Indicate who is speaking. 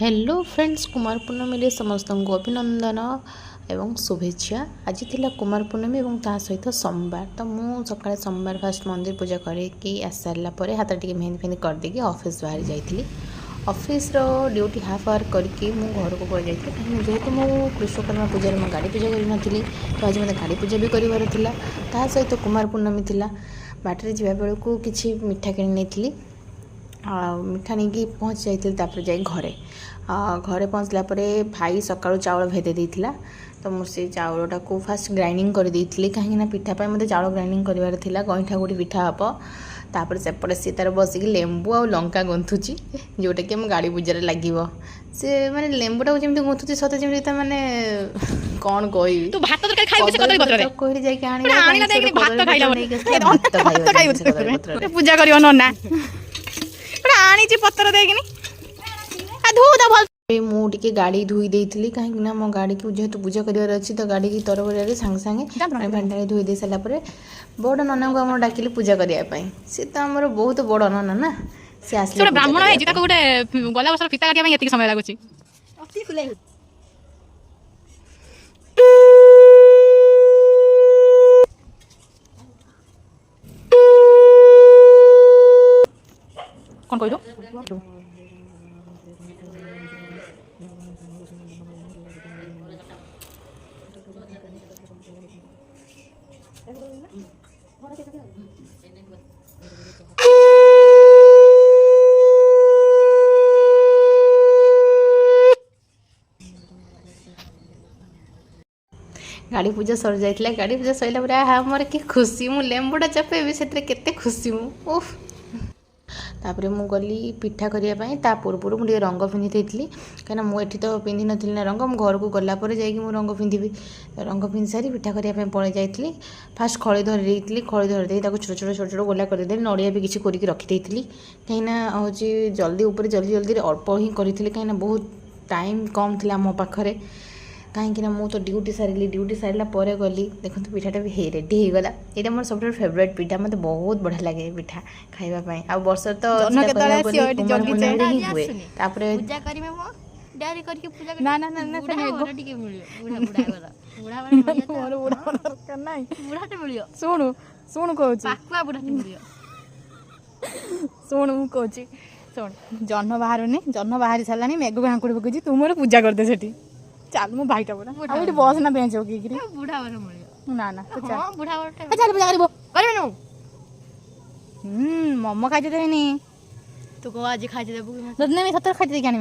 Speaker 1: Hello friends, Kumar पूर्णमी समस्त को अभिनंदन एवं शुभेच्छा। आज थिला कुमार पूर्णमी और ता सहित सोमवार। तो मु सकाଳେ सोमवार फास्ट मंदिर पूजा करके आस सारा पर हाथ टे मेहंदी फेहंदी करदेकी ऑफिस बाहर जाइली। ऑफिस ड्यूटी हाफ आवर करके मु घर को पड़ जाइली कहीं जेहेतु मु कृष्णकर्मा पूजा में गाड़ी पूजा करी नथिली, तो आज मते गाड़ी पूजा भी करिवार थिला। ता सहित कुमार पूर्णमी थिला। बाटरे जीवा बेलू किछि मिठा किनि नेथिली। मिठा नहीं पहुँच जाइए जाए घरे घरे पहुँचला भाई सकाळु चाउल भेदे देइथिला। तो मुझे चाउलटा को फास्ट ग्राइंडिंग कर देइथिली कहीं पिठा पाई मते चाउल ग्राइंडिंग करिवार थिला। गईठा गुड़ी पिठा हम तापर सेपटे सी तार बसिक लेंबू आ लंका गुंथुची जोटा कि आम गाड़ी पूजार लगे से माने लेंबूटा जमी गुंथुची सत जमी मैंने कौन कह
Speaker 2: भात तरकारी खाइबो
Speaker 1: जाके
Speaker 2: पूजा करियो नना आनी पत्तर देकिनी धूदा भल
Speaker 1: मुझे गाड़ी धोई देती कहीं मो गाड़ी की जेहेतु पूजा करार अच्छी तो गाड़ी की तरफ सांगे सांगे भांडा धोई दे सारापर बड़ नना को आम डाकिले पूजा करने सी तो आम बहुत बड़ नना ना सी आस
Speaker 2: ब्राह्मण है गोटे गला वर्ष फिता काटिया ये समय लगुच कौन कहलु
Speaker 1: गाड़ी पूजा सर जाइए। गाड़ी पूजा सरला पर मोर कि खुशी मु लेंबूटा चपेबी से केते खुशी मु उफ। तापर मु गली पिठा करने ता पूर्व मुझे रंग पिंधि देती कहीं मुझे तो पिंधि नी ना रंग घर को गलापर जा रंग पिंधि रंग पिंधि सारी पिठा करने पलि जाइली। फास्ट खड़ी धरी खड़ी धरदे छोट छोट छोट छोट गोला करदे नड़िया भी किसी करके रखी कहीं हूँ जल्दी उपर जल्दी जल्दी अल्प ही करी कहीं बहुत टाइम कम थी मो पाखे कहीं मु तो ड्यूटी सारे ड्यूटी सारा पर गली देखो पिठाटा भी रेडी हो गला। यहाँ मोर सब फेवरेट पिठा मत बहुत बढ़िया लगे पिठा खाइबापी आ वर्ष तो ही हुए
Speaker 2: शुणु शुणु शुणु मु कहूँ शुण जन्म बाहर जन्म बाहरी सारा मेघ को हाँकुड़ी पकड़ी तू मोर पूजा करदे सेठी चल मो भाईटा बोला आउट बस ना बेंच हो की बुढ़ा वाला मरियो ना ना तो चल बुढ़ा वाला चल पूजा करबो करबे नु मोमो खाइते देनी तू को आज खाइते देबू ददने में 70 खाइते के आनी